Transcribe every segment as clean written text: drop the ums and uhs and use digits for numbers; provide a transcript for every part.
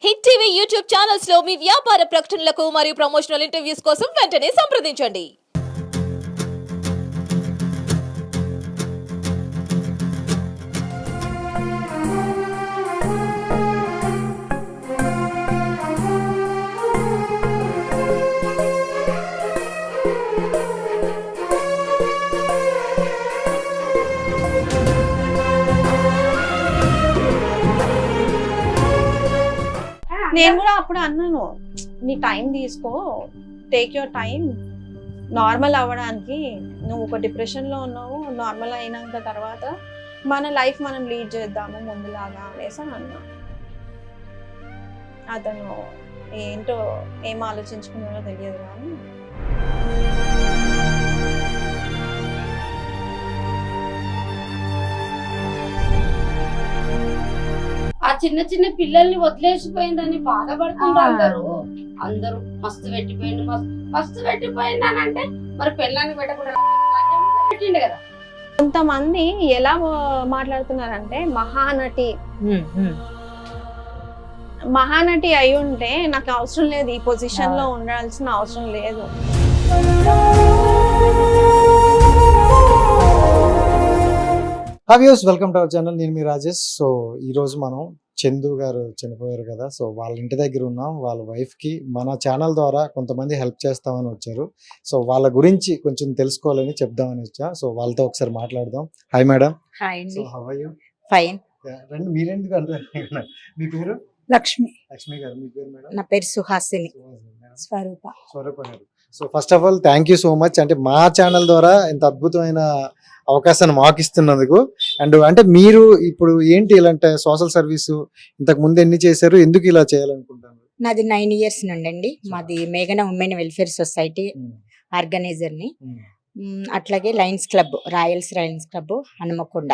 Hit TV YouTube channels లో మీ వ్యాపార ప్రకటనలకు మరియు ప్రమోషనల్ ఇంటర్వ్యూస్ కోసం వెంటనే సంప్రదించండి. నేను కూడా అప్పుడు అన్నాను, నీ టైం తీసుకో, టేక్ యువర్ టైం, నార్మల్ అవ్వడానికి. నువ్వు ఒక డిప్రెషన్లో ఉన్నావు, నార్మల్ అయినాక తర్వాత మన లైఫ్ మనం లీడ్ చేద్దాము ముందులాగా అనేసి అని అన్నా. అతను ఏంటో ఏం ఆలోచించుకున్నాడో తెలియదు కానీ ఆ చిన్న చిన్న పిల్లల్ని వదిలేసిపోయిందని బాధపడుతుంటారు అందరూ. మస్తు పెట్టిపోయిండు, మస్తు పెట్టిపోయింది అని అంటే మరి పిల్లల్ని పెట్టకుండా పెట్టిండు కదా. కొంతమంది ఎలా మాట్లాడుతున్నారంటే మహానటి అయి ఉంటే నాకు అవసరం లేదు, ఈ పొజిషన్ లో ఉండాల్సిన అవసరం లేదు. Views welcome to our channel. నేను మీ రాజేష్. సో ఈ రోజు మనం చందు గారు చనిపోయారు కదా, సో వాళ్ళ ఇంటి దగ్గర ఉన్నాం. వాళ్ళ వైఫ్ కి మన ఛానల్ ద్వారా కొంతమంది హెల్ప్ చేస్తామని వచ్చారు. సో వాళ్ళ గురించి కొంచెం తెలుసుకోవాలని చెప్దామని వచ్చా. సో వాళ్ళతో ఒకసారి మాట్లాడదాం. Hi madam. హాయ్ అండి. How are you? ఫైన్. రండి, మీరెందుకు అంటారు? మీ పేరు? లక్ష్మి. లక్ష్మి గారు. మీ పేరు మేడం? నా పేరు సుహాసిని. స్వరూప. స్వరూప గారు. So first of all thank you so much, అంటే మా ఛానల్ ద్వారా ఇంత అద్భుతమైన అవకాశాన్ని మాకు ఇస్తున్నందుకు. అండ్ అంటే మీరు ఇప్పుడు ఏంటి ఇలాంటి సోషల్ సర్వీస్ ఇంతకు ముందు ఎన్ని చేశారు, ఎందుకు ఇలా చేయాలనుకుంటారు? నాది 9 years నుండి అండి. మాది మేఘన ఉమెన్ వెల్ఫేర్ సొసైటీ ఆర్గనైజర్ ని. అట్లాగే Lions club, Royals club Hanumakonda.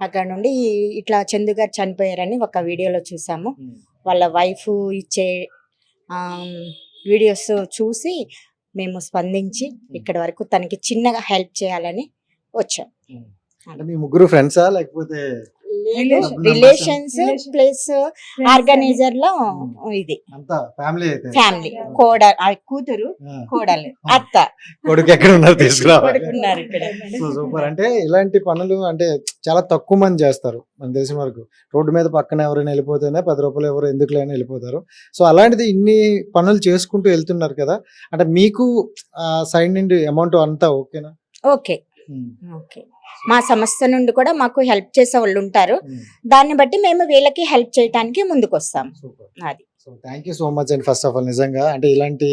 అక్కడ నుండి ఇట్లా చందు గారు చనిపోయారని ఒక వీడియోలో చూసాము. వాళ్ళ వైఫ్ ఇచ్చే వీడియోస్ చూసి మేము స్పందించి ఇక్కడ వరకు తనకి చిన్నగా హెల్ప్ చేయాలని వచ్చాం. అంటే మీ ముగ్గురు ఫ్రెండ్సా లేకపోతే రిలేషన్స్ ప్లస్ ఆర్గనైజర్ లో ఇది అంతా ఫ్యామిలీ? అయితే ఫ్యామిలీ, కూతురు, కోడలు, అత్త, కొడుకు ఎక్కడ ఉన్నారు తీసుకురావాలి. ఇక్కడ. So super. అంటే ఇలాంటి పనులు అంటే చాలా తక్కువ మంది చేస్తారు మనకు తెలిసిన వరకు. రోడ్డు మీద పక్కన ఎవరైనా వెళ్ళిపోతేనే 10 రూపాయలు ఎవరు ఎందుకు లేని వెళ్ళిపోతారు. సో అలాంటిది ఇన్ని పనులు చేసుకుంటూ వెళ్తున్నారు కదా, అంటే మీకు సైడ్ నుండి అమౌంట్ అంతా ఓకేనా? ఓకే. ఓకే. మా సంస్థ నుండి కూడా మాకు హెల్ప్ చేసే వాళ్ళు ఉంటారు. దాన్ని బట్టి మేము వీళ్ళకి హెల్ప్ చేయడానికి ముందుకు వస్తాం. అది. So thank you so much అండి. ఫస్ట్ ఆఫ్ ఆల్ నిజంగా అంటే ఇలాంటి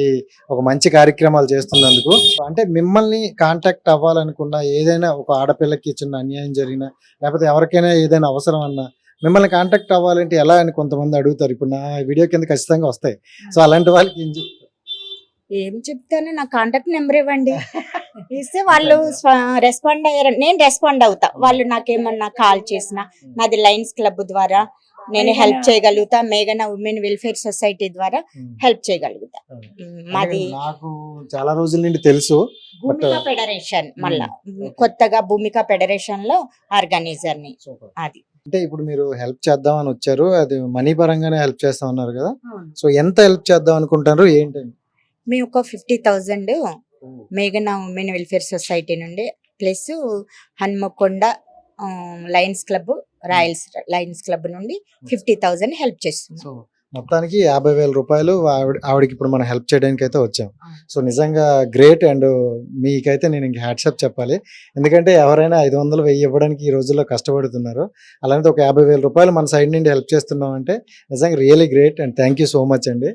ఒక మంచి కార్యక్రమాలు చేస్తున్నందుకు. అంటే మిమ్మల్ని కాంటాక్ట్ అవ్వాలనుకున్నా, ఏదైనా ఒక ఆడపిల్లకి చిన్న అన్యాయం జరిగినా, లేకపోతే ఎవరికైనా ఏదైనా అవసరం అన్నా మిమ్మల్ని కాంటాక్ట్ అవ్వాలంటే ఎలా అని కొంతమంది అడుగుతారు. ఇప్పుడు నా వీడియో కింద ఖచ్చితంగా వస్తాయి. సో అలాంటి వాళ్ళకి ఏం చెప్తాను, నా కాంటాక్ట్ నెంబర్ ఇవ్వండి, ఇస్తే వాళ్ళు రెస్పాండ్ అయ్యారు, నేను రెస్పాండ్ అవుతా. వాళ్ళు నాకేమన్నా కాల్ చేసినా నాది లయన్స్ క్లబ్ ద్వారా నేను హెల్ప్ చేయగలుగుతా, మేఘన ఉమెన్ వెల్ఫేర్ సొసైటీ ద్వారా హెల్ప్ చేయగలుగుతా. మాది నాకు చాలా రోజుల నుండి తెలుసు. భూమిక ఫెడరేషన్, మళ్ళా కొత్తగా భూమిక ఫెడరేషన్ లో ఆర్గనైజర్ ని. అది. అంటే ఇప్పుడు మీరు హెల్ప్ చేద్దామని వచ్చారు, అది మనీ పరంగానే హెల్ప్ చేస్తా ఉన్నారు కదా. సో ఎంత హెల్ప్ చేద్దాం అనుకుంటారు ఏంటండి? మేము ఒక 50,000 మేఘన ఉమెన్ వెల్ఫేర్ సొసైటీ నుండి, plus Hanamkonda Lions club, Lions club నుండి 50,000 హెల్ప్ చేస్తున్నాం. సో మొత్తానికి 50,000 రూపాయలు ఆవిడకి ఇప్పుడు మనం హెల్ప్ చేయడానికి అయితే వచ్చాం. సో నిజంగా గ్రేట్. అండ్ మీకైతే నేను ఇంక హ్యాట్సప్ చెప్పాలి. ఎందుకంటే ఎవరైనా 500, 1000 ఇవ్వడానికి ఈ రోజుల్లో కష్టపడుతున్నారు. అలాంటి ఒక 50,000 రూపాయలు మన సైడ్ నుండి హెల్ప్ చేస్తున్నాం అంటే నిజంగా really great. And thank you so much అండి.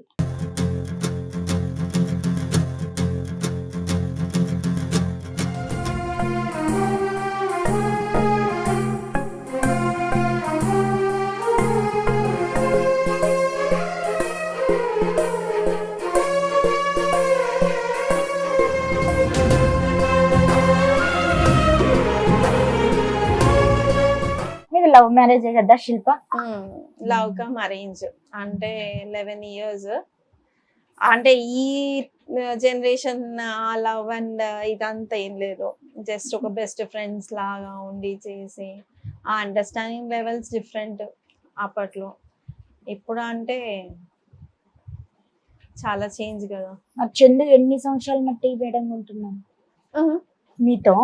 లవ్ మ్యారేజ్ కదా శిల్ప? Love come arrange. అంటే 11 years. అంటే ఈ జనరేషన్ లవ్ అండ్ ఇదంతా ఏం లేదు. జస్ట్ ఒక బెస్ట్ ఫ్రెండ్స్ లాగా ఉండి చేసి ఆ అండర్స్టాండింగ్ లెవెల్స్ డిఫరెంట్ అప్పట్లో. ఇప్పుడు అంటే చాలా చేంజ్ కదా. మరి చందు ఎన్ని సంవత్సరాలు మట్టి వేడంగా ఉంటున్నాను మీతో?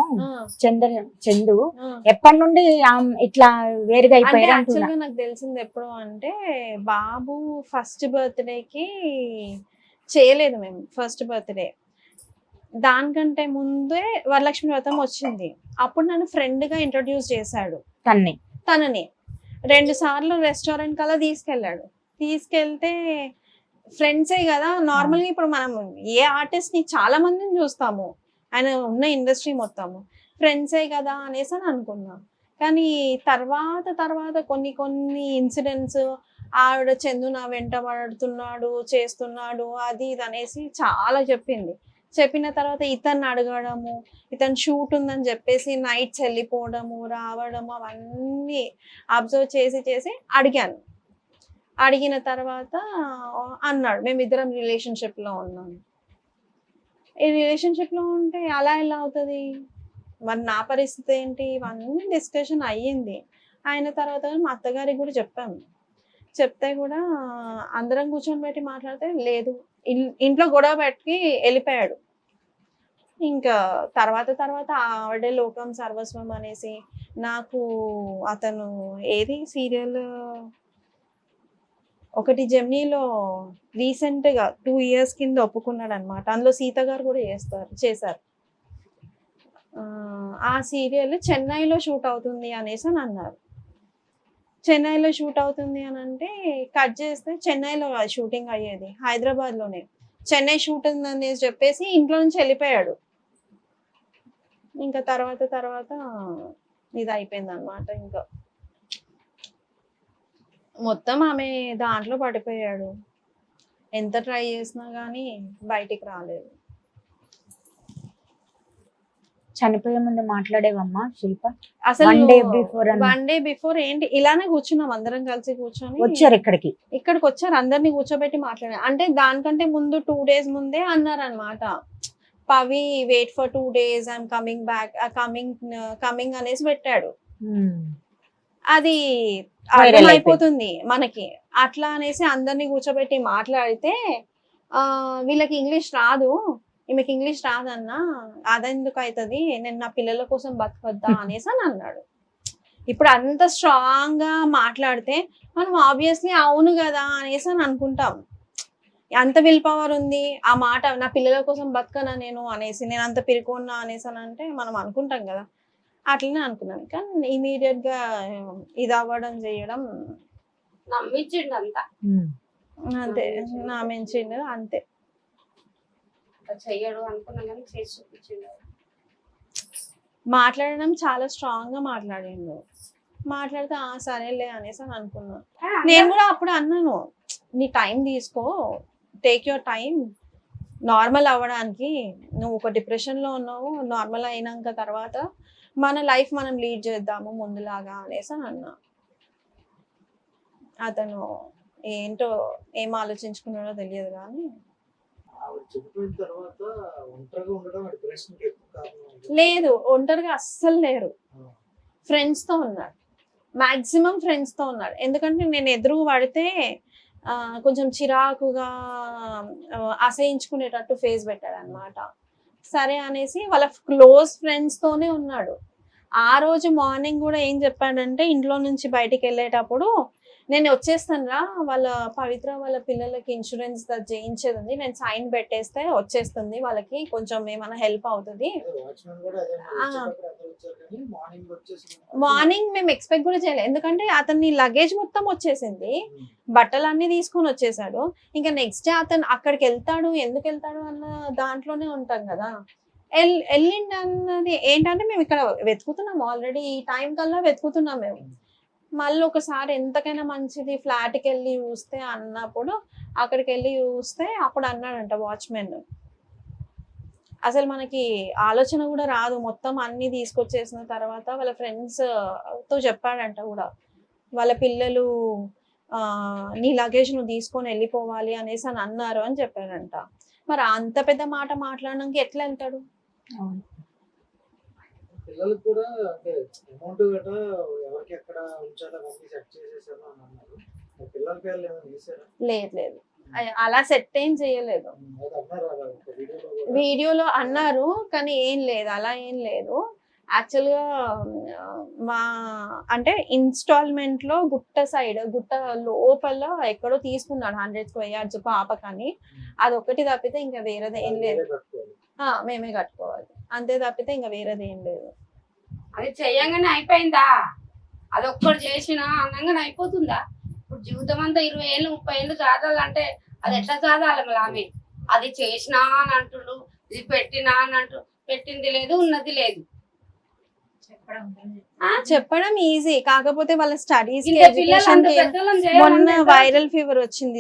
చందు ఎప్పటి నుండి ఇట్లా వేరుగా అంటే అయిపోయారు యాక్చువల్ అంటున్నా. గా నాకు తెలిసింది ఎప్పుడు అంటే బాబు ఫస్ట్ బర్త్డేకి చేయలేదు మేము. ఫస్ట్ బర్త్డే దానికంటే ముందే వరలక్ష్మి వ్రతం వచ్చింది. అప్పుడు నన్ను ఫ్రెండ్ గా ఇంట్రొడ్యూస్ చేశాడు తనని. 2 సార్లు రెస్టారెంట్ కల్లా తీసుకెళ్ళాడు. తీసుకెళ్తే ఫ్రెండ్సే కదా. నార్మల్గా ఇప్పుడు మనం ఏ ఆర్టిస్ట్ ని చాలా మందిని చూస్తాము, ఆయన ఉన్న ఇండస్ట్రీ మొత్తము ఫ్రెండ్సే కదా అనేసి అని అనుకున్నాం. కానీ తర్వాత కొన్ని ఇన్సిడెంట్స్, ఆవిడ చందు నా వెంట పడుతున్నాడు, చేస్తున్నాడు, అది ఇది అనేసి చాలా చెప్పింది. చెప్పిన తర్వాత ఇతన్ని అడగడము, ఇతను షూట్ ఉందని చెప్పేసి నైట్స్ వెళ్ళిపోవడము, రావడము, అవన్నీ అబ్జర్వ్ చేసి అడిగాను. అడిగిన తర్వాత అన్నాడు మేమిద్దరం రిలేషన్షిప్లో ఉన్నాము. ఈ రిలేషన్షిప్లో ఉంటే అలా ఎలా అవుతుంది, మరి నా పరిస్థితి ఏంటి, ఇవన్నీ డిస్కషన్ అయ్యింది. అయిన తర్వాత మా అత్తగారికి కూడా చెప్పాము. చెప్తే కూడా అందరం కూర్చొని పెట్టి మాట్లాడితే లేదు, ఇంట్లో గొడవ పెట్టి వెళ్ళిపోయాడు. ఇంకా తర్వాత ఆవిడే లోకం సర్వస్వం అనేసి నాకు అతను ఏది సీరియల్ ఒకటి జెమినీలో రీసెంట్గా 2 years కింద ఒప్పుకున్నాడు అనమాట. అందులో సీత గారు కూడా చేశారు. ఆ సీరియల్ చెన్నైలో షూట్ అవుతుంది అనేసి అని అన్నారు. చెన్నైలో షూట్ అవుతుంది అని అంటే కట్ చేస్తే చెన్నైలో షూటింగ్ అయ్యేది, హైదరాబాద్లోనే. చెన్నై షూట్ ఉందనేసి చెప్పేసి ఇంట్లో నుంచి వెళ్ళిపోయాడు. ఇంకా తర్వాత ఇది అయిపోయింది అనమాట. ఇంకా మొత్తం ఆమె దాంట్లో పడిపోయాడు. ఎంత ట్రై చేసినా కానీ బయటికి రాలేదు. చనిపోయే ముందు మాట్లాడేవమ్మా శిల్ప? అసలు One day before అన్న. 1 day before ఏంటి, ఇలానే కూర్చున్నాం అందరం కలిసి కూర్చొని. వచ్చారు ఇక్కడికి? ఇక్కడికి వచ్చారు, అందరినీ కూర్చోబెట్టి మాట్లాడారు. అంటే దానికంటే ముందు 2 days ముందే అన్నారనమాట, Pavi wait for 2 days, I'm coming back, coming అనేసి పెట్టాడు. అది అర్థమైపోతుంది మనకి. అట్లా అనేసి అందరినీ కూర్చోబెట్టి మాట్లాడితే వీళ్ళకి ఇంగ్లీష్ రాదు, ఈమెకి ఇంగ్లీష్ రాదన్నా, అదెందుకు అవుతుంది, నేను నా పిల్లల కోసం బతకొద్దా అనేసి అని అన్నాడు. ఇప్పుడు అంత స్ట్రాంగ్ గా మాట్లాడితే మనం ఆబ్వియస్లీ అవును కదా అనేసి అని అనుకుంటాం. అంత విల్ పవర్ ఉంది ఆ మాట, నా పిల్లల కోసం బతకనా నేను అనేసి, నేను అంత పిరుకున్నా అనేసి అని అంటే మనం అనుకుంటాం కదా. అట్లనే అనుకున్నాను. కానీ ఇమీడియట్ గా ఇది అవ్వడం చేయడం నమ్మించిండు అంతా. అంతే, నమ్మించిండు అంతే. చెయ్యడు అనుకున్నాం కానీ చేసి చూపించిండు. మాట్లాడడం చాలా స్ట్రాంగ్ గా మాట్లాడిండు. మాట్లాడితే సరేలే అనేసి అని అనుకున్నాను. నేను కూడా అప్పుడు అన్నాను, నీ టైం తీసుకో, టేక్ యువర్ టైం నార్మల్ అవ్వడానికి. నువ్వు ఒక డిప్రెషన్లో ఉన్నావు, నార్మల్ అయినాక తర్వాత మన లైఫ్ మనం లీడ్ చేద్దాము ముందులాగా అనేసి అని అన్నా. అతను ఏంటో ఏం ఆలోచించుకున్నాడో తెలియదు కానీ లేదు, ఒంటరిగా అస్సలు లేరు. ఫ్రెండ్స్తో ఉన్నాడు, మ్యాక్సిమం ఫ్రెండ్స్తో ఉన్నాడు. ఎందుకంటే నేను ఎదురు పడితే కొంచెం చిరాకుగా అసహించుకునేటట్టు ఫేస్ పెట్టాడు అనమాట. సరే అనేసి వాళ్ళ క్లోజ్ ఫ్రెండ్స్తోనే ఉన్నాడు. ఆ రోజు మార్నింగ్ కూడా ఏం చెప్పాడంటే, ఇంట్లో నుంచి బయటికి వెళ్ళేటప్పుడు నేను వచ్చేస్తాను రా, వాళ్ళ పవిత్ర వాళ్ళ పిల్లలకి ఇన్సూరెన్స్ చేయించేది ఉంది, నేను సైన్ పెట్టేస్తే వచ్చేస్తుంది, వాళ్ళకి కొంచెం ఏమైనా హెల్ప్ అవుతుంది. మార్నింగ్ మేము ఎక్స్పెక్ట్ కూడా చేయలేదు, ఎందుకంటే అతని లగేజ్ మొత్తం వచ్చేసింది, బట్టలు అన్ని తీసుకొని వచ్చేసాడు. ఇంకా నెక్స్ట్ డే అతను అక్కడికి వెళ్తాడు, ఎందుకు వెళ్తాడు అన్న దాంట్లోనే ఉంటాం కదా. వెళ్ళిండి అన్నది ఏంటంటే మేము ఇక్కడ వెతుకుతున్నాం, ఆల్రెడీ ఈ టైం కల్లా వెతుకుతున్నాం మేము. మళ్ళీ ఒకసారి ఎంతకైనా మంచిది ఫ్లాట్కి వెళ్ళి చూస్తే అన్నప్పుడు అక్కడికి వెళ్ళి చూస్తే అప్పుడు అన్నాడంట వాచ్మెన్, అసలు మనకి ఆలోచన కూడా రాదు, మొత్తం అన్ని తీసుకొచ్చేసిన తర్వాత వాళ్ళ ఫ్రెండ్స్తో చెప్పాడంట కూడా, వాళ్ళ పిల్లలు నీ లగేజ్ నువ్వు తీసుకొని వెళ్ళిపోవాలి అనేసి అని అన్నారు అని చెప్పాడంట. మరి అంత పెద్ద మాట మాట్లాడడానికి ఎట్లా వెళ్తాడు? పిల్లలకు కూడా అంటే అమౌంట్ గట్రా ఎవరికి ఎక్కడ ఉంచాలో అవన్నీ సెట్ చేసేసాను అని అన్నారు. పిల్లల పేర్లు ఏమైనా తీసారా? లేదు లేదు అలా సెట్ ఏం చేయలేదు. అది అన్నారా అలా ఒక వీడియోలో కూడా? వీడియోలో అన్నారు కానీ ఏం లేదు, అలా ఏం లేదు. యాక్చువల్గా మా అంటే ఇన్స్టాల్మెంట్ లో గుట్ట లోపల ఎక్కడో తీసుకున్నాడు 100 square yards పాపకని. అదొక్కటి తప్పితే ఇంకా వేరేది ఏం లేదు. మీరే కట్టుకోవాలి. మేమే కట్టుకోవాలి అంతే తప్పితే ఇంకా వేరేది ఏం లేదు. అది చెయ్యంగానే అయిపోయిందా? అది ఒక్కటి చేసినా అన్నంగానే అయిపోతుందా? ఇప్పుడు జీవితం అంతా 20 ఏళ్ళు 30 ఏళ్ళు చదవాలంటే అది ఎట్లా చదవాలి? మళ్ళీ ఆమె అది చేసినా అని అంటుండు, ఇది పెట్టినా అని అంటు, పెట్టింది లేదు ఉన్నది లేదు. చెప్పడం ఈజీ, కాకపోతే వాళ్ళ స్టడీస్ ఇంకా పిల్లలు అంత పెద్దలను మొన్న చేయాలంటే వైరల్ ఫీవర్ వచ్చింది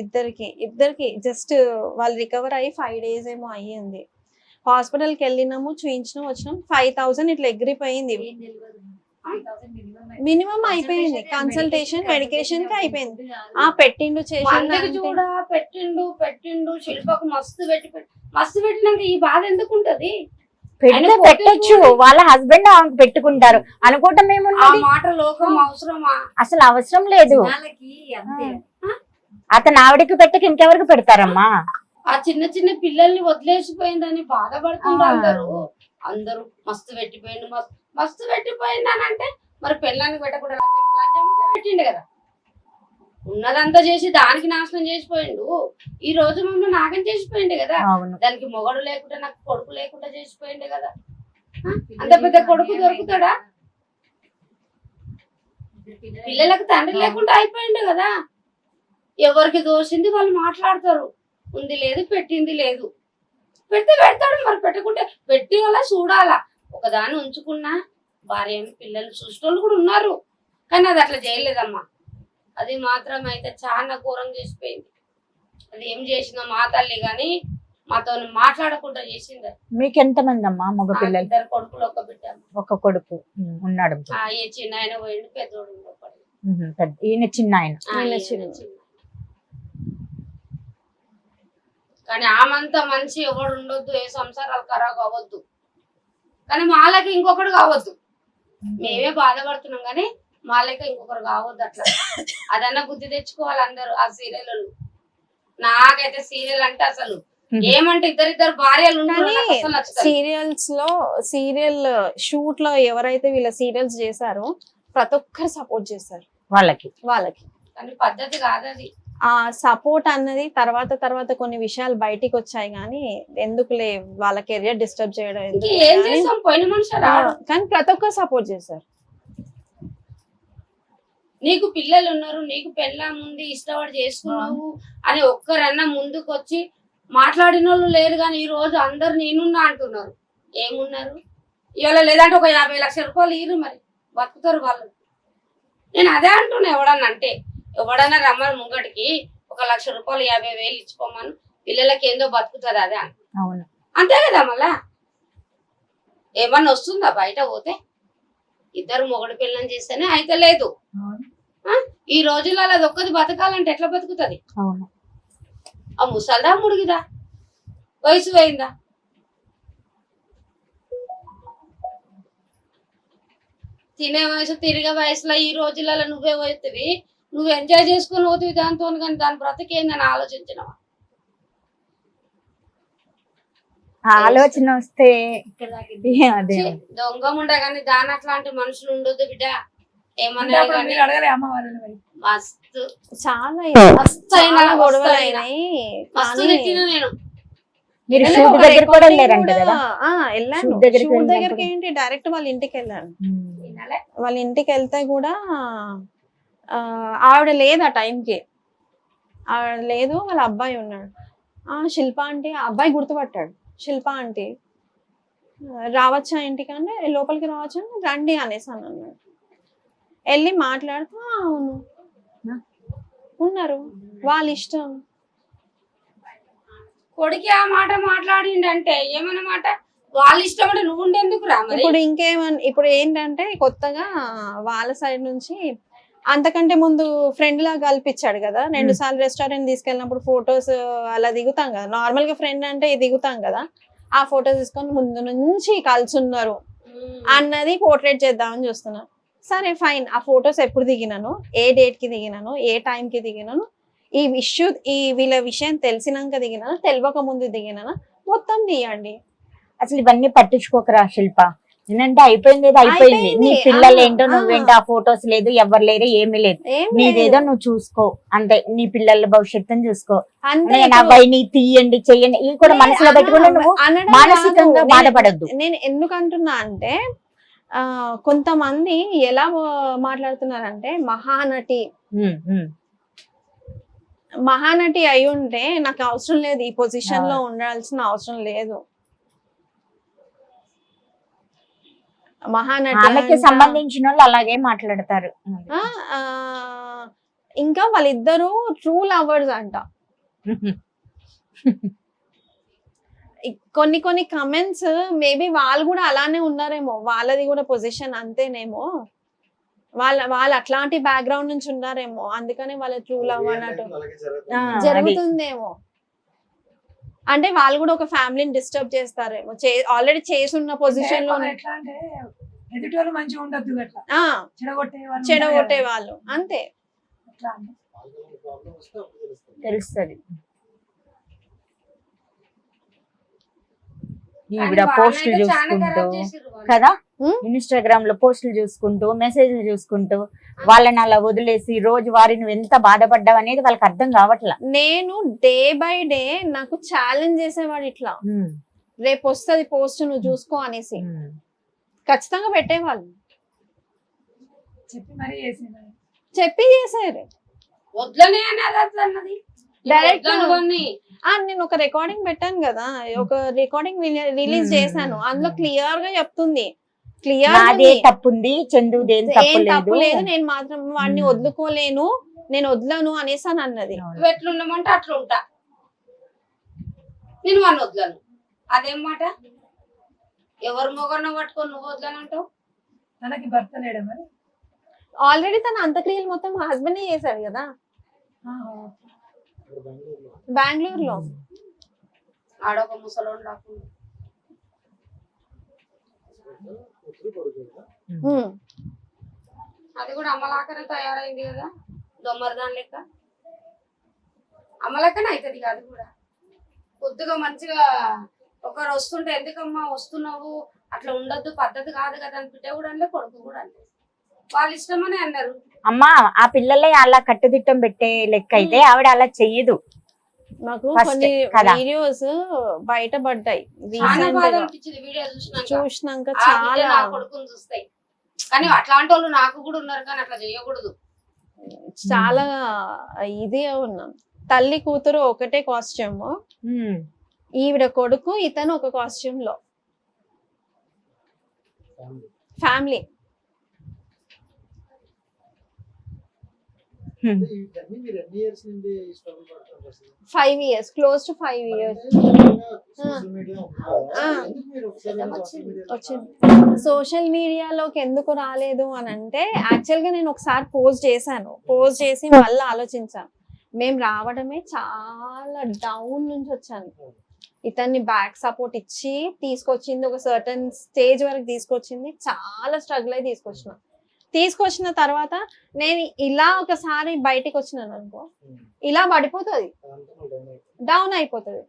ఇద్దరికి జస్ట్ వాళ్ళు రికవర్ అయ్యి 5 days ఏమో అయ్యింది. హాస్పిటల్కి వెళ్ళినాము, చూయించినాము, వచ్చినాం. 5,000 ఇట్లా ఎగిరిపోయింది. మినిమం అయిపోయింది, కన్సల్టేషన్ మెడికేషన్ కి అయిపోయింది. పెట్టిండు మందికి చేసి చూడా పెట్టిండు శిల్పకు మస్తు పెట్టినాక ఈ బాధ ఎందుకు ఉంటది? పెడితే పెట్టొచ్చు, వాళ్ళ హస్బెండ్ ఆమెకు పెట్టుకుంటారు అనుకోవటం ఆ ఏమున్నది? మాట లోకం అవసరమా? అసలు అవసరం లేదు. అతను ఆవిడకి పెట్టక ఇంకెవరికి పెడతారమ్మా? ఆ చిన్న చిన్న పిల్లల్ని వదిలేసిపోయిందని బాధపడుతున్నారు అందరూ. మస్తు పెట్టిపోయింది అని అంటే మరి పెళ్ళానికి పెట్టకుండా లంచం పెట్టిండు కదా. ఉన్నదంతా చేసి దానికి నాశనం చేసిపోయిండు. ఈ రోజు మమ్మల్ని నాగం చేసిపోయిండు కదా. అవును. దానికి మొగడు లేకుండా నాకు కొడుకు లేకుండా చేసిపోయిండు కదా. అంత పెద్ద కొడుకు దొరుకుతాడా? పిల్లలకు తండ్రి లేకుండా అయిపోయిండు కదా. ఎవరికి దోషింది వాళ్ళు మాట్లాడతారు. ఉంది లేదు పెట్టింది లేదు. పెడితే పెడతాడు, మరి పెట్టకుంటే పెట్టి వల్ల చూడాలా. ఒకదాన్ని ఉంచుకున్నా భార్య పిల్లలు చూసేటోళ్ళు కూడా ఉన్నారు, కానీ అది అట్లా చేయలేదమ్మా. అది మాత్రం అయితే చాలా ఘోరం చేసిపోయింది. అది ఏం చేసిందో మా తల్లి గాని మాతో మాట్లాడకుండా చేసింది. మీకు ఎంతమంది అమ్మా మగ పిల్లలు? 2 కొడుకులు ఒక బిడ్డ. ఒక కొడుకు ఉన్నాడు. ఈ చిన్న ఆయన పోయిండు, పెద్దోడు ఒకడు. ఈయన చిన్న ఆయన. చిన్న. కానీ ఆమంతా మనిషి ఎవడు ఉండొద్దు, ఏ సంసారాలు ఖరాబ్ అవ్వద్దు, కానీ మాలకి ఇంకొకడు కావద్దు. మేమే బాధపడుతున్నాం కానీ మాలకి ఇంకొకరు కావద్దు. అట్లా అదన్నా బుద్ధి తెచ్చుకోవాలి అందరూ. ఆ సీరియల్ నాకైతే సీరియల్ అంటే అసలు ఏమంటే ఇద్దరిద్దరు భార్యలు సీరియల్ షూట్ లో ఎవరైతే వీళ్ళ సీరియల్స్ చేశారో ప్రతి ఒక్కరు సపోర్ట్ చేస్తారు వాళ్ళకి. కానీ పద్ధతి కాదు అది. ఆ సపోర్ట్ అన్నది తర్వాత కొన్ని విషయాలు బయటికి వచ్చాయి, కానీ ఎందుకులే వాళ్ళ కెరియర్ డిస్టర్బ్ చేయడం ఎందుకు ఏం చేస్తాం, పోయిన మనిషి రాడు. కానీ ప్రతి ఒక్కరు సపోర్ట్ చేశారు. నీకు పిల్లలు ఉన్నారు, నీకు పెళ్ళాం ఉంది, ఇష్టపడి చేసుకున్నావు అని ఒక్కరన్నా ముందుకు వచ్చి మాట్లాడిన వాళ్ళు లేరు. కానీ ఈ రోజు అందరు నేనున్నా అంటున్నారు. ఏమున్నారు? ఇవాళ లేదంటే ఒక 50 లక్షల రూపాయలు ఇరు, మరి బతుకుతారు వాళ్ళు. నేను అదే అంటున్నా. ఎవడన్నా అంటే ఎవడన్నా రమ్మని ముంగటికి 1 లక్ష రూపాయలు 50,000 ఇచ్చిపోమను, పిల్లలకి ఏందో బతుకుతుంది అదే అని. అవును, అంతే కదా. మళ్ళా ఏమన్నా వస్తుందా బయట పోతే? ఇద్దరు మొగడు పిల్లని చేస్తేనే అయితే లేదు. ఈ రోజుల్లో అది ఒక్కది బతకాలంటే ఎట్లా బతుకుతుంది? అవును. ఆ ముసల్దా ముడిగిదా వయసు పోయిందా? తినే వయసు తిరిగే వయసులో ఈ రోజులలో నువ్వే పోతుంది, నువ్వు ఎంజాయ్ చేసుకుని పోతుంది దాంతో, కానీ దాని బ్రతికేందని ఆలోచించినవా? ఆలోచన వస్తే అదే దొంగ ఉండే కానీ దాని అట్లాంటి మనుషులు ఉండొద్దు బిడ్డ. ఏమన్నా మస్తు చాలా గొడవలు అయినాయి. మస్తు తిట్టిన నేను. మీరు షూట్ దగ్గర కూడా వెళ్ళారంట కదా? వెళ్ళాను. షూట్ దగ్గరికి షూట్ దగ్గరికి ఏంటి డైరెక్ట్ వాళ్ళ ఇంటికి వెళ్ళాను. వాళ్ళ ఇంటికి వెళ్తే కూడా ఆవిడ లేదు ఆ టైంకి. ఆవిడ లేదు, వాళ్ళ అబ్బాయి ఉన్నాడు. శిల్ప అంటే ఆ అబ్బాయి గుర్తుపట్టాడు. శిల్ప అంటే రావచ్చా ఇంటికంటే లోపలికి రావచ్చా, రండి అనేసి అని అన్నాడు. వెళ్ళి మాట్లాడుతూ అవును ఉన్నారు, వాళ్ళ ఇష్టం. కొడుకి ఆ మాట మాట్లాడిండంటే ఏమన్నమాట? వాళ్ళ ఇష్టం అంటే నువ్వు ఉండేందుకు రా. ఇప్పుడు ఏంటంటే కొత్తగా వాళ్ళ సైడ్ నుంచి అంతకంటే ముందు ఫ్రెండ్ లాగా కల్పించాడు కదా. 2 సార్లు రెస్టారెంట్ తీసుకెళ్ళినప్పుడు ఫొటోస్ అలా దిగుతాం కదా. నార్మల్ గా ఫ్రెండ్ అంటే దిగుతాం కదా. ఆ ఫొటోస్ తీసుకొని ముందు నుంచి కలిసి ఉన్నారు అన్నది పోర్ట్రేట్ చేద్దామని చూస్తున్నా. సరే ఫైన్, ఆ ఫొటోస్ ఎప్పుడు దిగినాను, ఏ డేట్ కి దిగినాను, ఏ టైం కి దిగినాను, వీళ్ళ విషయం తెలిసినాక దిగినాను, తెలియక ముందు దిగినాను, మొత్తం తీయండి. అసలు ఇవన్నీ పట్టించుకోకరా శిల్ప. ఏంటంటే అయిపోయింది ఏదో అయిపోయింది. అయిపోయింది. నీ పిల్లలు ఆ, ఏంటో ఆ. నువ్వేంటో, ఆ ఫొటోస్ లేదు, ఎవరు లేరు, ఏమీ లేదు. ఏం నీదేదో లేదు. నువ్వు చూసుకో అంతే. నీ పిల్లల భవిష్యత్తుని చూసుకో. అంతే నా ఇప్పుడు అవన్నీ తీయండి చెయ్యండి ఇవి కూడా మనసులో పెట్టుకుని నువ్వు అనడం మానసికంగా కాదు. బాధపడద్దు. నేను ఎందుకు అంటున్నా అంటే కొంతమంది ఎలా మాట్లాడుతున్నారంటే మహానటి అయి ఉంటే నాకు అవసరం లేదు, ఈ పొజిషన్ లో ఉండాల్సిన అవసరం లేదు. మహానటి ఆమెకి సంబంధించిన వాళ్ళు అలాగే మాట్లాడతారు. ఆ, ఇంకా వాళ్ళిద్దరూ ట్రూ లవర్స్ అంట. కొన్ని కమెంట్స్ మేబీ వాళ్ళు కూడా అలానే ఉన్నారేమో, వాళ్ళది కూడా పొజిషన్ అంతేనేమో, వాళ్ళు అట్లాంటి బ్యాక్గ్రౌండ్ నుంచి ఉన్నారేమో, అందుకని వాళ్ళ ట్రూ లవ్ అన్నట్టు జరుగుతుందేమో. అంటే వాళ్ళు కూడా ఒక ఫ్యామిలీని డిస్టర్బ్ చేస్తారేమో, ఆల్రెడీ చేసి ఉన్న పొజిషన్ లో ఎట్లా అంటే ఎదుటోళ్ళు మంచిగా ఉండొద్దు అట్లా ఆ, చెడగొట్టే చెడగొట్టే వాళ్ళు అంతే. తెలుస్తుంది. ఈవిడ పోస్టులు చూసుకుంటూ కదా, ఇన్స్టాగ్రామ్ లో పోస్టులు చూసుకుంటూ మెసేజ్లు చూసుకుంటూ వాళ్ళని అలా వదిలేసి రోజు వారి నువ్వు ఎంత బాధపడ్డావు అనేది వాళ్ళకి అర్థం కావట్లా. నేను డే బై డే నాకు ఛాలెంజ్ చేసేవాడు ఇట్లా, రేపు వస్తుంది పోస్ట్ నువ్వు చూసుకో అనేసి ఖచ్చితంగా పెట్టేవాళ్ళు. చెప్పి మరీ చేసింది. చెప్పి చేసారు వద్దని అనేది అట్లా అన్నది డైరెక్ట్. వద్దని నేను ఒక రికార్డింగ్ పెట్టాను కదా, ఒక రికార్డింగ్ రిలీజ్ చేశాను, అందులో క్లియర్ గా చెప్తుంది, నాదే తప్పుంది, చందుదేం ఏం తప్పు లేదు, లేదు. నేను మాత్రం వాడిని వదులుకోలేను, నేను వదలను అనేసి అని అన్నది. నువ్వు ఎట్లుండమంటే అట్లా ఉంటా, నేను వాడిని వదలను. అదేం మాట? ఎవరు మొగన్న పట్టుకొని నువ్వు వదలనంటావు? తనకి భర్త లేడా మరి? ఆల్రెడీ తన అంత్యక్రియలు మొత్తం మా హస్బెండ్ చేశాడు కదా బెంగళూరులో. ఆడొక ముసలోడు రాకుండా అది కూడా అమ్మలాకనే తయారైంది కదా, దొమ్మరదాని లెక్క. అమ్మలెక్కనే అవుతుంది కాదు కూడా. కొద్దిగా మంచిగా ఒకరు వస్తుంటే ఎందుకమ్మా వస్తున్నావు, అట్లా ఉండొద్దు, పద్ధతి కాదు కదా అని బిడ్డ కూడా అనలే, కొడుకు కూడా అనలే, వాళ్ళ ఇష్టమని అన్నారు. అమ్మా ఆ పిల్లలే అలా కట్టుదిట్టం పెట్టే లెక్క అయితే ఆవిడ అలా చెయ్యదు. మాకు First కొన్ని కదా. వీడియోస్ బయటపడ్డాయి చాలా recent బాధ గా. అనిపించింది వీడియో చూసినాక. చూసినాక ఆ బిడ్డ చాలా నా కొడుకుని చూస్తాయి, కానీ అట్లాంటి వాళ్ళు నాకు కూడా ఉన్నారు, కానీ అట్లా చేయకూడదు. చాలా ఇది ఉన్నాం. తల్లి కూతురు ఒకటే కాస్ట్యూమ్, ఈవిడ కొడుకు ఇతను ఒక కాస్ట్యూమ్ లో family. 5 years, close to 5 years. వచ్చింది. సోషల్ మీడియాలోకి ఎందుకు రాలేదు అని అంటే, యాక్చువల్ గా నేను ఒకసారి పోస్ట్ చేసి మళ్ళీ ఆలోచించాను. మేము రావడమే చాలా డౌన్ నుంచి వచ్చాను, ఇతన్ని బ్యాక్ సపోర్ట్ ఇచ్చి తీసుకొచ్చింది, ఒక సర్టన్ స్టేజ్ వరకు తీసుకొచ్చింది, చాలా స్ట్రగుల్ అయి తీసుకొచ్చిన తర్వాత నేను ఇలా ఒకసారి బయటికి వచ్చినాను అనుకో, ఇలా పడిపోతుంది, డౌన్ అయిపోతుంది.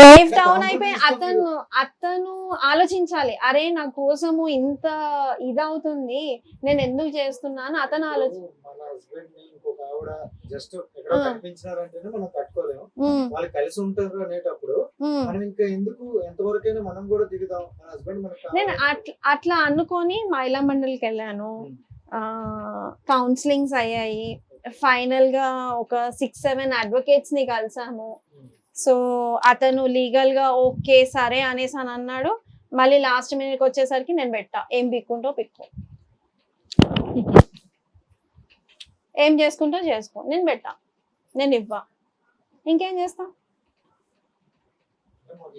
లైఫ్ డౌన్ అయిపోయి అతను ఆలోచించాలి, అరే నా కోసము ఇంత ఇదవుతుంది, నేను ఎందుకు చేస్తున్నాను అతను జస్ట్ ఎక్కడ కనిపించినారంటేనే మనం తట్టుకోలేము, వాళ్ళు కలిసి ఉంటారు అనేటప్పుడు మనం ఇంకా ఎందుకు ఎంతవరకైనా మనం కూడా దిగుదాం, మన హస్బెండ్ మనకు నేను అట్లా అనుకొని మహిళా మండలికి వెళ్ళాను, కౌన్సిలింగ్స్ అయ్యాయి, ఫైనల్ గా ఒక 6-7 అడ్వకేట్స్ ని కలిసాము. సో అతను లీగల్ గా ఓకే సరే అనేసి అని అన్నాడు. మళ్ళీ లాస్ట్ మినిట్ వచ్చేసరికి నేను పెట్టా, ఏం పిక్కుంటో పిక్కు, ఏం చేసుకుంటో చేసుకో, నేను పెట్టా, నేను ఇవ్వా, ఇంకేం చేస్తా.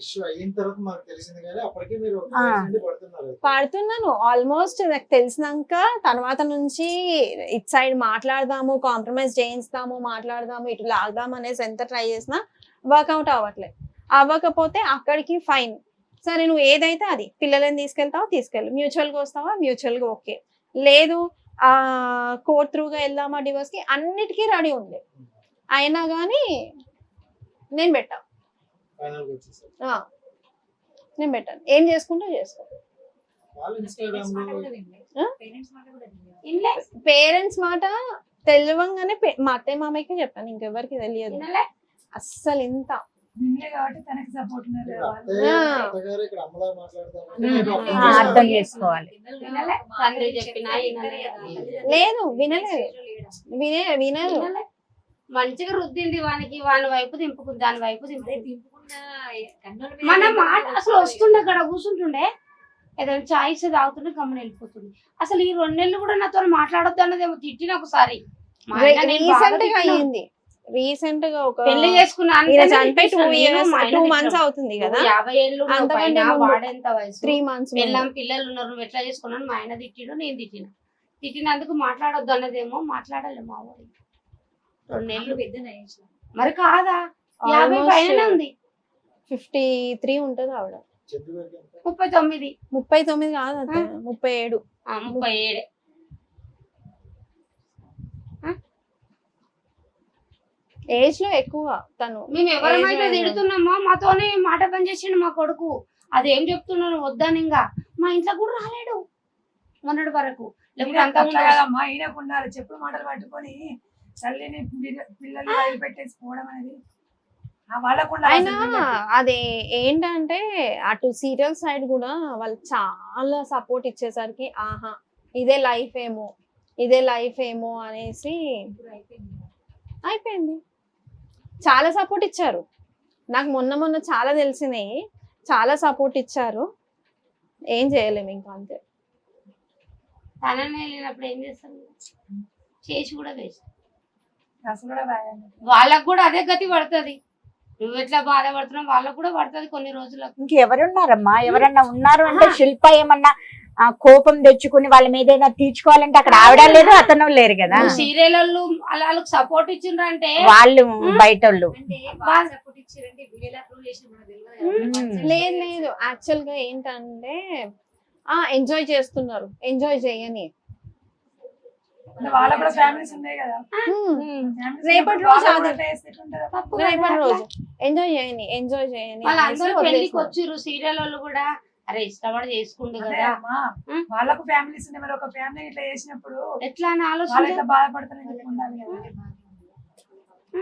ఇష్యూ అయిన తర్వాత మాకు తెలిసింది కానీ అప్పటికే మీరు పడుతున్నాను ఆల్మోస్ట్. నాకు తెలిసినాక తర్వాత నుంచి ఇటు సైడ్ మాట్లాడదాము, కాంప్రమైజ్ మాట్లాడదాము, ఇటు లాగదాము అనేసి ఎంత ట్రై చేసినా వర్కౌట్ అవ్వట్లేదు. అవ్వకపోతే అక్కడికి ఫైన్, సరే నువ్వు ఏదైతే అది పిల్లలని తీసుకెళ్తావా తీసుకెళ్ళు, మ్యూచువల్గా వస్తావా మ్యూచువల్గా ఓకే, లేదు కోర్ట్ త్రూగా వెళ్దామా డివోర్స్కి, అన్నిటికీ రెడీ ఉంది. అయినా కానీ నేను పెట్టా, Final గా వచ్చేసారు. నేను పెట్టాను. ఏం చేసుకుంటా చేసుకో. వాళ్ళు Instagram లో ఇన్లే పేరెంట్స్ మాట తెలియంగానే మా అత్తయ్య మామయ్యకి చెప్పాను, ఇంకెవరికి తెలియదు వినలే అస్సలు. ఇంత నిన్నే కాబట్టి తనకి సపోర్ట్ ఉన్నారు కదా వాళ్ళు. అత్తగారు ఇక్కడ అమ్మలా మాట్లాడతారు. అర్థం చేసుకోవాలి. వినలే తండ్రి చెప్పినా వినలే లేదు, వినలేదు, వినరు. వినలే. మంచిగా రుద్దింది వానికి, వాని వైపు దింపుకుంది, దాని వైపు దింపుకుంది. మన మాట అసలు వస్తుండే అక్కడ కూర్చుంటుండే, ఏదైనా చాయిస్ తాగుతుండే గమ్మని వెళ్ళిపోతుంది. అసలు ఈ 2 నెలలు కూడా నాతో మాట్లాడొద్దు అన్నదేమో తిట్టిన ఒకసారి. మా ఆయన నేను బాగా రీసెంట్ గా తిట్టినా. అయ్యింది, రీసెంట్ గా ఒక పెళ్లి చేసుకున్నాను ఈయన అంటేనే చనిపోయి తిట్టేసిన. 2 నేను years మా ఆయన 2 తిట్టను. months అవుతుంది కదా, 50 ఏళ్ళు ఉన్నావు అంతకంటే పైన, ముందు. వాడెంత వయసు, 3 months పెళ్ళాం పిల్లలు ఉన్నారు, నువ్వు ఎట్లా చేసుకున్నాను. మా ఆయన తిట్టిడు, నేను తిట్టిన. తిట్టినందుకు మాట్లాడొద్దు అన్నదేమో మాట్లాడాలి మా వాడు. 2 నెలలు మరి కాదా, 50 పైన ఉంది. 53 ఉంటది ఆవిడ. చెప్పి వరకు ఎంత? 39 39 కాదు అత్తయ్య, 37. 37 ఏజ్ లో ఎక్కువ తను. మేము ఎవరమైతే ఏజ్ తిడుతున్నామో మాతోనే మాట పని చేసిండు మా కొడుకు. అదేం చెప్తున్నాను వద్దని, ఇంకా మా ఇంట్లో కూడా రాలేడు మొన్నటి వరకు. లేకపోతే అంతా అట్లా కాదమ్మా, ఈయనకు ఉండాలి చెప్పుడు మాటలు పట్టుకొని తల్లిని పిల్లల్ని వదిలిపెట్టేసి పోవడం అనేది వాళ్ళకు ఉండాలి. అయినా అసలు వీళ్ళకి. అది ఏంటంటే అటు సీరియల్ సైడ్ కూడా వాళ్ళు చాలా సపోర్ట్ ఇచ్చేసరికి ఆహా ఇదే లైఫ్ ఏమో, ఇదే లైఫ్ ఏమో అనేసి అయిపోయింది. చాలా సపోర్ట్ ఇచ్చారు నాకు, మొన్న చాలా తెలిసినాయి, చాలా సపోర్ట్ ఇచ్చారు. ఏం చేయలేము ఇంకా, అంతే. తనని వెళ్ళినప్పుడు ఏం చేస్తాం, చేసి కూడా వేస్ట్. అసలు కూడా రాయాలి. వాళ్ళకు కూడా అదే గతి పడుతుంది. నువ్వు ఎట్లా బాధపడుతున్నావు వాళ్ళకు కూడా పడుతుంది కొన్ని రోజులకు. ఇంకెవరున్నారమ్మా? ఎవరన్నా ఉన్నారు అంటే శిల్ప ఏమన్నా కోపం తెచ్చుకుని వాళ్ళ మీద ఏదైనా తీర్చుకోవాలంటే అక్కడ ఆవిడ లేదు, అతను లేరు కదా. సీరియల్ వాళ్ళు అలా వాళ్ళకి సపోర్ట్ ఇచ్చిండ్రు అంటే వాళ్ళు బయట వాళ్ళు. లేదు లేదు, యాక్చువల్ గా ఏంటంటే ఎంజాయ్ చేస్తున్నారు, ఎంజాయ్ చేయని. వాళ్ళకు కూడా ఫ్యామిలీస్ ఉన్నాయి కదా. రేపటి రోజు వాళ్ళకు అది కూడా taste ఎట్లుంటుందో. తప్పు కదా రేపటి అట్లా. రోజు ఎంజాయ్ చేయని, ఎంజాయ్ చేయని వాళ్ళందరూ అనేసి పెళ్లికి వదిలేస్తున్నారు. వచ్చిర్రు సీరియల్ వాళ్ళు కూడా, అరే ఇష్టపడి చేసుకుండు అదే కదా అమ్మా, ఉం? వాళ్ళకు ఫ్యామిలీస్ ఉన్నాయి, మరి ఒక ఫ్యామిలీ ఇట్లా చేసినప్పుడు ఎట్లా అని వాళ్ళు ఆలోచన. ఎట్లా బాధపడుతున్నారని ఉండాలి కదా.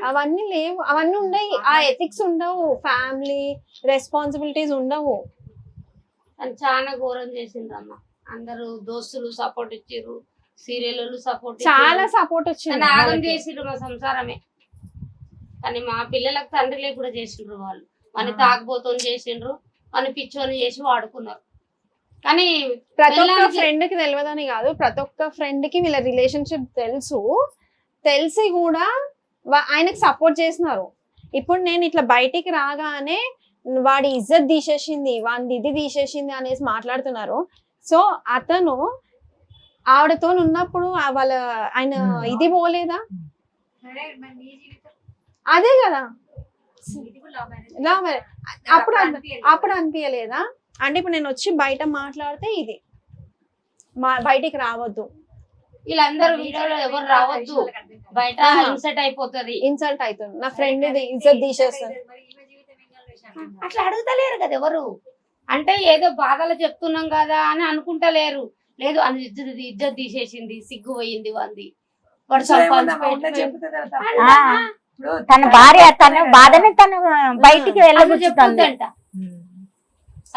అవన్నీ లేవు, అవన్నీ ఉండవు, ఆ ఎథిక్స్ ఉండవు, ఫ్యామిలీ రెస్పాన్సిబిలిటీస్ ఉండవు. అని చాలా ఘోరం చేసిండ్రమ్మ. అందరూ దోస్తులు సపోర్ట్ ఇచ్చిర్రు, సీరియల్ వాళ్ళు సపోర్ట్ చాలా సపోర్ట్ వచ్చింది ఆగం వాళ్ళకి. చేసిండ్రు మా సంసారమే. కానీ మా పిల్లలకు తండ్రి లేకుండా చేసిండ్రు వాళ్ళు. మన తాగుబోతోని చేసిండ్రు, మన పిచ్చోని చేసి వాడుకున్నారు. కానీ ప్రతి ఒక్క పిల్లలకి- ఫ్రెండ్ కి తెలియదని కాదు, ప్రతి ఒక్క ఫ్రెండ్ కి వీళ్ళ రిలేషన్షిప్ తెలుసు, తెలిసి కూడా ఆయనకు సపోర్ట్ చేస్తున్నారు. ఇప్పుడు నేను ఇట్లా బయటికి రాగానే వాడి ఇజ్జత్ తీసేసింది, వాడి ఇది తీసేసింది అనేసి మాట్లాడుతున్నారు. సో అతను ఆవిడతో ఉన్నప్పుడు వాళ్ళ ఆయన ఇది పోలేదా? అదే కదా, అప్పుడు అనిపించలేదా? అంటే ఇప్పుడు నేను వచ్చి బయట మాట్లాడితే ఇది బయటికి రావద్దు, వీళ్ళందరూ వీడియోలో ఎవరు రావద్దు, బయట ఇన్సెట్ అయిపోతుంది. ఇన్సల్ట్ అవుతుంది, నా ఫ్రెండ్ ఇజ్జత్ తీసేస్తుంది. అట్లా అడుగుతలేరు కదా ఎవరు. అంటే ఏదో బాధలు చెప్తున్నాం కదా అని అనుకుంటలేరు. లేదు అని ఇజ్జత్ తీసేసింది, సిగ్గు పోయింది వంది, వాడు ఏముందమ్మా, ఉండే చెప్తుంది కదా తప్పు. ఆ, ఇప్పుడు తన భార్య తన బాధని తను బయటికి వెళ్ళబుచ్చుతుంది. చెప్తుందంట,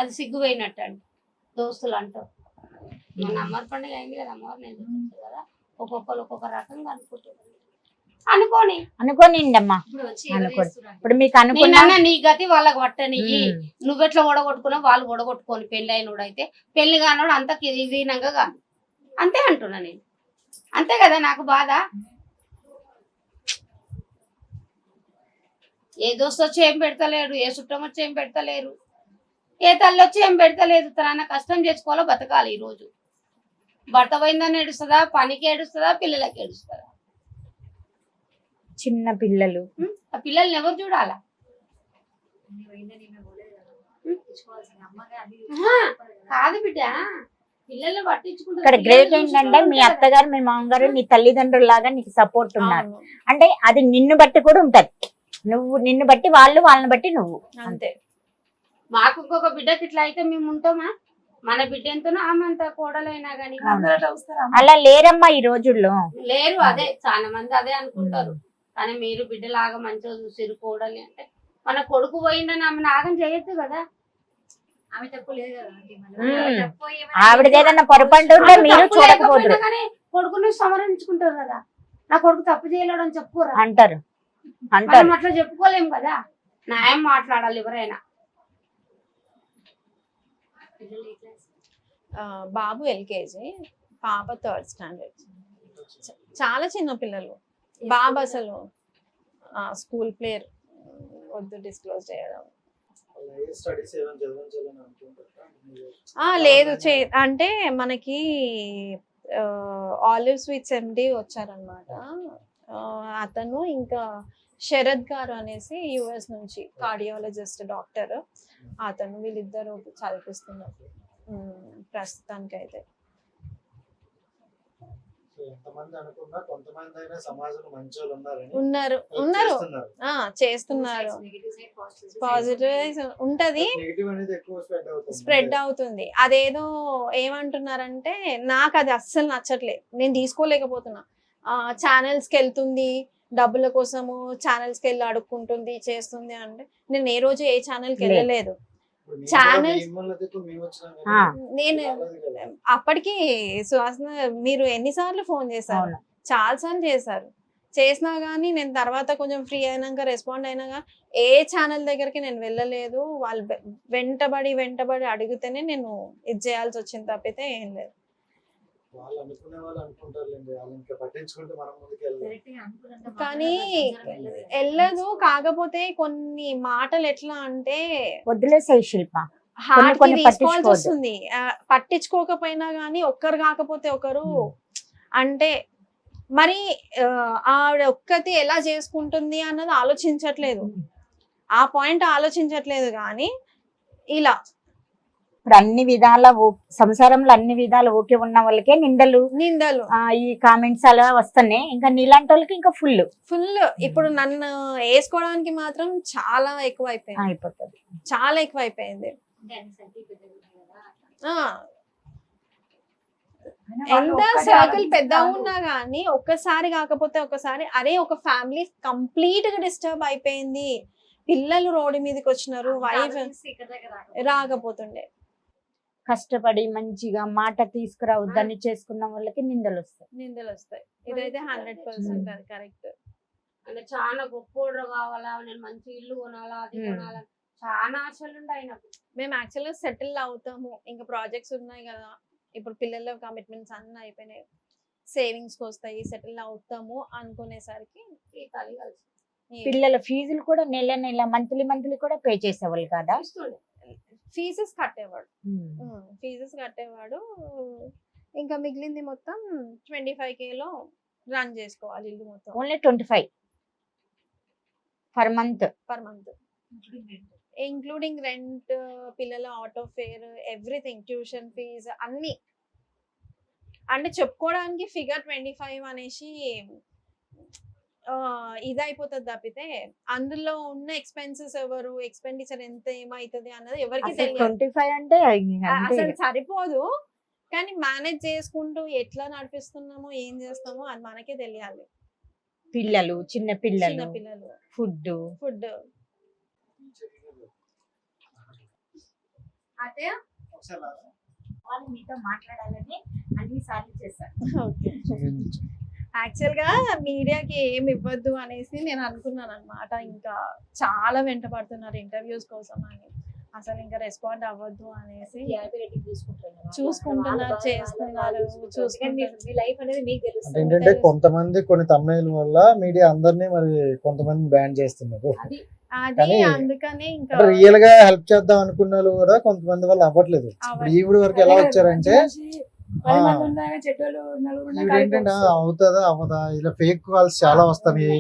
అది సిగ్గు పోయినట్టు అంట దోస్తులు అంటారు. మన అమ్మవారి పండుగ అయింది కదా, అమ్మవారు నేను చూపించు కదా, ఒక్కొక్కరు ఒక్కొక్క రకంగా అనుకుంటున్నారు. అనుకోనిండమ్మా, అనుకోని ఇప్పుడు మీకు అనుకున్నా నేనన్నా నీ గతి వాళ్ళకి పట్టని, నువ్వెట్లా ఓడగొట్టుకున్నావు వాళ్ళు ఓడగొట్టుకొని, పెళ్లి అయినోడు అయితే పెళ్లి కానోడు అంత దీనంగా కాదు, అంతే అంటున్నా నేను. అంతే కదా నాకు బాధ. ఏ దోస్తు వచ్చి ఏం పెడతలేడు, ఏ చుట్టం వచ్చి ఏం పెడతలేరు, ఏ తల్లి వచ్చి ఏం పెడతలేదు. తన కష్టం చేసుకోవాలో బతకాలి. ఈ రోజు భర్త పోయిందని ఏడుస్తుందా, పనికి ఏడుస్తుందా, పిల్లలకి ఏడుస్తుందా? చిన్న పిల్లలు ఆ పిల్లల్ని ఎవరు చూడాలా? ఆహా, కాదు బిడ్డ పిల్లల్ని ఇక్కడ పట్టించుకుంటారు గ్రేట్ ఏంటంటే మీ అత్తగారు మీ మామగారు నీ తల్లిదండ్రులు లాగా నీకు సపోర్ట్ ఉన్నారు. అవును, అంటే అది నిన్ను బట్టి కూడా ఉంటది. నువ్వు నిన్ను బట్టి వాళ్ళు, వాళ్ళని బట్టి నువ్వు. అంతే. మాకు ఇంకొక బిడ్డకి ఇట్లా అయితే మేము ఉంటామా? మన బిడ్డ ఎంతనో ఆమె అంత కోడలైనా గానీ అందరూ అట్లా వస్తారా? అలా లేరమ్మా ఈ రోజుల్లో. లేరు. అదే చాలా మంది అదే అనుకుంటారు. కానీ మీరు బిడ్డలాగా మంచిగా చూసిరు కోడలి అంటే, మన కొడుకు పోయిందని ఆమె నాగం చేయొద్దు కదా. ఆమె తప్పు లేదు కదా ఆంటీ, మరి మ్మ్. తప్పు ఏమైనా ఆవిడది ఏదన్నా పొరపాటు ఉంటే ఆమె మీరు తప్పు చూడకపోదురు లేకపోయినా కానీ కొడుకుని సమరించుకుంటారు కదా. నా కొడుకు తప్పు చేయలేడు అని చెప్పుకోరా? అంటారు మనం అంటారు. అట్లా చెప్పుకోలేం కదా. న్యాయం మాట్లాడాలి ఎవరైనా. పిల్లలు ఏ క్లాస్? బాబు ఎల్కేజీ, పాప 3rd స్టాండర్డ్. చాలా చిన్న పిల్లలు. బాబు అసలు స్కూల్ ప్లేయర్, వద్దు డిస్క్లోజ్ చేయడం. స్టడీస్ ఏమైనా చదివించాలని అనుకుంటున్నారా? లేదు, అంటే మనకి ఆలివ్ స్వీట్స్ ఎండి వచ్చారనమాట. అతను ఇంకా శరద్ గారు అనేసి యుఎస్ నుంచి కార్డియాలజిస్ట్ డాక్టర్, అతను వీళ్ళిద్దరు చదివిస్తున్నారు ప్రస్తుతానికి అయితే. సో ఎంతమంది అనుకున్నా కొంతమంది అయినా సమాజంలో మంచి వాళ్ళు ఉన్నారని ఉన్నారు చేస్తున్నారు. Negative side, positive side. Positive ఉంటది, నెగిటివ్ అనేది ఎక్కువ స్ప్రెడ్ అవుతుంది. అదేదో ఏమంటున్నారంటే నాకు అది అస్సలు నచ్చట్లేదు, నేను తీసుకోలేకపోతున్నా. ఛానల్స్కి వెళ్తుంది, డబ్బుల కోసము ఛానల్స్కి వెళ్ళి అడుక్కుంటుంది, చేస్తుంది. అంటే నేను ఏ రోజు ఏ ఛానల్కి వెళ్ళలేదు. ఛానల్స్ నేను అప్పటికి సుహాసన మీరు ఎన్నిసార్లు ఫోన్ చేశారు? అవును. చాలా సార్లు చేశారు. చేసినా కానీ నేను తర్వాత కొంచెం ఫ్రీ అయినాక రెస్పాండ్ అయినాక ఏ ఛానల్ దగ్గరికి నేను వెళ్ళలేదు. వాళ్ళు వెంటబడి అడిగితేనే నేను ఇది చేయాల్సి వచ్చింది, తప్పితే ఏం లేదు. వాళ్ళు అనుకునే వాళ్ళు అనుకుంటారులేండి, వాళ్ళు ఇంకా పట్టించుకుంటే మనం ముందుకు వెళ్ళాలి. Correct గా అనుకున్నంత కానీ మాత్రాన సంసారం వెళ్ళదు. వెళ్ళదు. కాకపోతే కొన్ని మాటలు ఎట్లా అంటే వదిలేసాయి శిల్ప. హార్ట్ కి కొన్ని తీసుకోవాల్సి పట్టించుకోవద్దు. వస్తుంది. పట్టించుకోకపోయినా గానీ ఒక్కరు కాకపోతే ఒకరు అంటే మరి ఆవిడ ఒక్కతి ఎలా చేసుకుంటుంది అన్నది ఆలోచించట్లేదు, ఆ పాయింట్ ఆలోచించట్లేదు. కానీ ఇలా ఇప్పుడు అన్ని విధాల సంసారంలో అన్ని విధాలు ఓకే ఉన్న వాళ్ళకే నిందలు, నిందలు, ఈ కామెంట్స్ అలా వస్తున్నాయి. ఇంకా నీలాంటి వాళ్ళకి ఇంకా ఫుల్ ఇప్పుడు నన్ను వేసుకోవడానికి మాత్రం చాలా ఎక్కువ అయిపోయింది, అయిపోతుంది. చాలా ఎక్కువ అయిపోయింది. అంటే అన్ని సర్కిల్ పెద్దగా ఉన్నాయి కదా, అట్లా. ఎంత సర్కిల్ పెద్ద ఉన్నా గానీ ఒక్కసారి కాకపోతే ఒకసారి అరే ఒక ఫ్యామిలీ కంప్లీట్ గా డిస్టర్బ్ అయిపోయింది, పిల్లలు రోడ్డు మీదకి వచ్చినారు, వైఫ్ ఆలోచిస్తే ఇక్కడ దగ్గర రాకపోతుండే. కష్టపడి మంచిగా మాట తీసుకురావద్దని చేసుకున్న వాళ్ళకి నిందలు వస్తాయి. నిందలు వస్తాయి. ఇదైతే 100% అది కరెక్ట్. అంటే చాలా గొప్పోడు కావాలా, నేను మంచి ఇల్లు కొనాలా, అది కొనాలా, చాలా ఆశలు ఉండే ఆయనకు. మేము యాక్చువల్గా సెటిల్ అవుతాము, ఇంకా ప్రాజెక్ట్స్ ఉన్నాయి కదా, ఇప్పుడు పిల్లల కమిట్మెంట్స్ అన్నీ అయిపోయినాయి, సేవింగ్స్ వస్తాయి, సెటిల్ అవుతాము అనుకునేసరికి ఈ తల్లి కలిసి పిల్లల ఫీజులు కూడా నెల మంత్లీ కూడా పే చేసేవాళ్ళు కదా. ఇస్తుండే. ఫీజెస్ కట్టేవాడు. ఇంకా మిగిలింది మొత్తం 25K లో రన్ చేసుకోవాలి ఇల్లు మొత్తం. Only 25 per month. Including rent, పిల్లల auto fare, everything, tuition fee అన్ని. అంటే చెప్పుకోవడానికి ఫిగర్ 25 అనేసి ఇదైపోతుంది తప్పితే అందులో ఉన్న ఎక్స్పెన్సెస్ ఎవరు, ఎక్స్పెండిచర్ ఎంత ఏమైతుంది అన్నది ఎవరికి తెలియదు. 25 అంటే అసలు సరిపోదు. కానీ మేనేజ్ చేసుకుంటూ ఎట్లా నడిపిస్తున్నామో ఏం చేస్తామో అది మనకే తెలియాలి. పిల్లలు, చిన్న పిల్లలు, ఫుడ్. అత్తయ్య వాళ్ళు మీతో మాట్లాడాలని అన్నిసార్లు చేశారు. యాక్చువల్ గా మీడియాకి ఏమి ఇవ్వద్దు అనేసి నేను అనుకున్నాను అనమాట. ఇంకా చాలా వెంట పడుతున్నారు ఇంటర్వ్యూస్ కోసం అని, అసలు ఇంకా రెస్పాండ్ అవ్వద్దు అనేసి చూసుకుంటున్నారు, చేస్తున్నారు. మీ లైఫ్ అనేది మీకు అంటే తెలుస్తుంది. ఏంటంటే కొంతమంది కొన్ని thumbnail వల్ల మీడియా అందరినీ మరి కొంతమంది బ్యాన్ చేస్తున్నారు. అది కానీ అందుకనే ఇంకా అంటే రియల్ గా హెల్ప్ చేద్దాం అనుకున్న వాళ్ళు కూడా కొంతమంది వాళ్ళు అవ్వట్లేదు. ఇప్పుడు ఈవిడ వరకు ఎలా వచ్చారంటే 10 మంది ఉన్నా కానీ చెడ్డోళ్ళు నలుగురు ఉన్నా ఈవిడ కలిపి ఏంటంటే వస్తారు. అవుతుందా అవ్వదా ఇలా ఫేక్ కాల్స్ చాలా వస్తాయి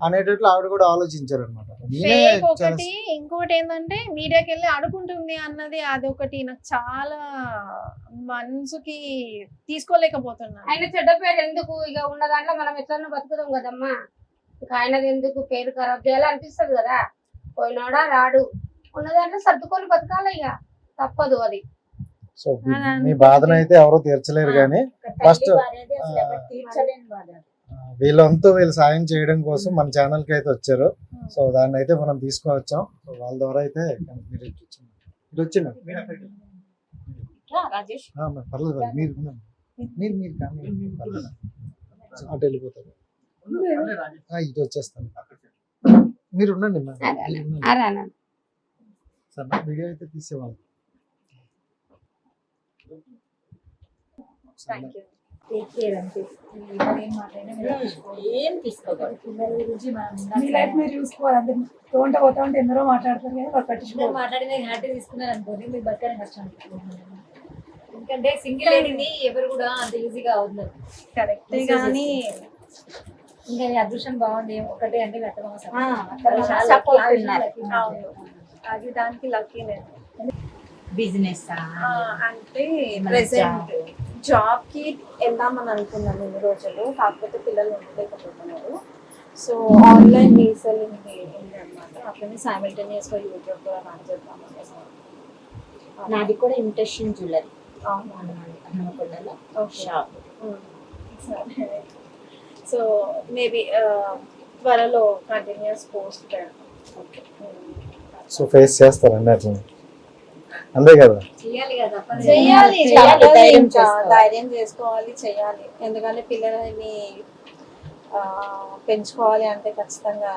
అనేటట్లు ఆవిడ కూడా ఆలోచించారు అనమాట. ఫేక్ ఒకటి, ఇంకోటి ఏంటంటే మీడియాకి వెళ్ళి అడుగుంటుంది అన్నది అదొకటి నాకు చాలా మనసుకి తీసుకోలేకపోతున్నాను. ఆయన చెడ్డ పేరు ఎందుకు, ఇక ఉన్న దాంట్లో మనం ఎట్లన్నా బతుకుదాం కదమ్మా, ఇక ఆయనది ఎందుకు పేరు ఖరాబ్ చేయాలి అనిపిస్తుంది కదా. పోయినాడా రాడు, ఉన్న దాంట్లో సర్దుకొని బతకాలి, ఇక తప్పదు అది. సో మీ బాధను అయితే ఎవరో తీర్చలేరు కానీ ఫస్ట్ తీర్చలేని బాధ. వీళ్ళంతా వీళ్ళు సాయం చేయడం కోసం మన ఛానల్ కి అయితే వచ్చారు. సో దాన్ని అయితే మనం తీసుకువచ్చాం. సో వాళ్ళ ద్వారా అయితే మీరు ఇటు వచ్చింది రాజేష్ పర్లేదు మీరు మీరు మీరు కానీ పర్లేదు. అటు వెళ్ళిపోతారు. ఇటు వచ్చేస్తాను. మీరు ఉండండి మీరు ఉండండి. అరే సార్ నా వీడియో అయితే తీసేవాళ్ళు. టేక్ కేర్ అంతే. ఎవరు ఏం మాట్లాడినా మీరు పట్టించుకోవద్దు. ఏం తీసుకోవాలి. పిల్లల గురించి మనం మీ లైఫ్ మీరు చూసుకోవాలి. అందరు తోంట పోతా ఉంటే ఎందరో మాట్లాడతారు కానీ వాళ్ళు అందరూ పట్టించుకోవాలి. మాట్లాడిన హ్యాపీ తీసుకున్నారు అనుకోండి, మీరు బతకడం కష్టం. ఎందుకంటే సింగిల్ లేడీని ఎవరు కూడా అంత ఈజీగా అవుతున్నారు. కరెక్టే కానీ ఇంకా మీ అదృష్టం బాగుంది ఒకటే అంటే సపోర్ట్ ఉన్నారు. అవును, అది దానికి లక్కీ నేను. బిజినెస్ అంటే ప్రెసెంట్ జాబ్ కి వెళ్దామని అనుకున్నాను ఇన్ని రోజులు, కాకపోతే పిల్లలు ఉండలేకపోతున్నారు. సో ఆన్లైన్ రీసెల్లింగ్ ఉంది అనమాట. అట్లనే సైమల్టేనియస్ గా యూట్యూబ్ కూడా రన్ చేద్దాం అనేసి. నాది కూడా ఇంట్రెస్టింగ్ జ్యువెలరీ అవును. షాప్. సరే. సో మేబీ త్వరలో కంటిన్యూస్ పోస్ట్ పెడతాం. ఓకే. సో ఫేస్ చేస్తారండి అట్లా అంతే కదా. చేయాలి కదా, తప్పదు. చెయ్యాలి, చేయాలి, తప్పదు, ధైర్యం ఇంకా చేసుకోవాలి. ధైర్యం చేసుకోవాలి, చెయ్యాలి. ఎందుకంటే పిల్లలని పెంచుకోవాలి అంటే ఖచ్చితంగా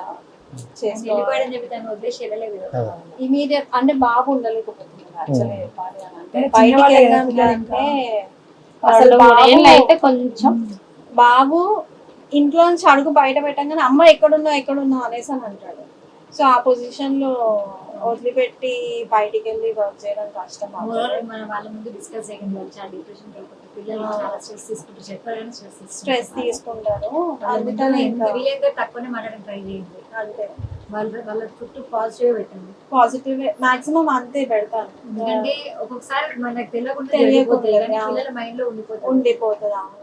చేసుకోవాలి. వెళ్ళిపోయాడని చెప్పి తను వదిలేసి వెళ్ళలేదు కదా. ఇమీడియట్ అంటే బాబు ఉండలేకపోతున్నాడు యాక్చువల్లీ చెప్పాలి అని అంటే. చిన్న బయటికి వాళ్ళే కదా వెళ్ళాలి పిల్లలు అంటే అసలు బాబు- ఏళ్ళు అయితే కొంచెం బాబు ఇంట్లో నుంచి అడుగు బయట పెట్టంగానే అమ్మ ఎక్కడున్నావు అనేసి అని అంటాడు. సో ఆ పొజిషన్ లో వదిలిపెట్టి బయటికి వెళ్ళి వర్క్ చేయడం కష్టం Moreover, మనం వాళ్ళ ముందు డిస్కస్ చేయకుండా వాళ్ళు చాలా డిప్రెషన్ అయిపోతుంది. పిల్లలు చాలా స్ట్రెస్ తీసుకుంటారు, చెప్పాలని స్ట్రెస్ తీసుకుంటారు. అందుకని అందుకని ఇంకా వీలైతే తక్కువనే మాట్లాడడం ట్రై చేయండి. అంతే, వాళ్ళ చుట్టూ పాజిటివ్ పెట్టండి. పాజిటివ్ మాక్సిమం అంతే పెడతాను. ఎందుకంటే ఒక్కొక్కసారి మనకు తెలియకుండా తెలియకుండా జరిగిపోతాయి, కానీ అవును. పిల్లల మైండ్ లో ఉండిపోతుంది. ఉండిపోతుంది. అవును.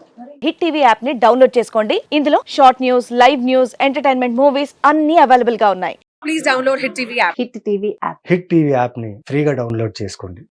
హిట్ టీవీ యాప్ ని డౌన్లోడ్ చేసుకోండి. ఇందులో short news, live news, entertainment movies అన్ని అవైలబుల్ గా ఉన్నాయి. హిట్ టీవీ యాప్ని ఫ్రీగా డౌన్లోడ్ చేసుకోండి.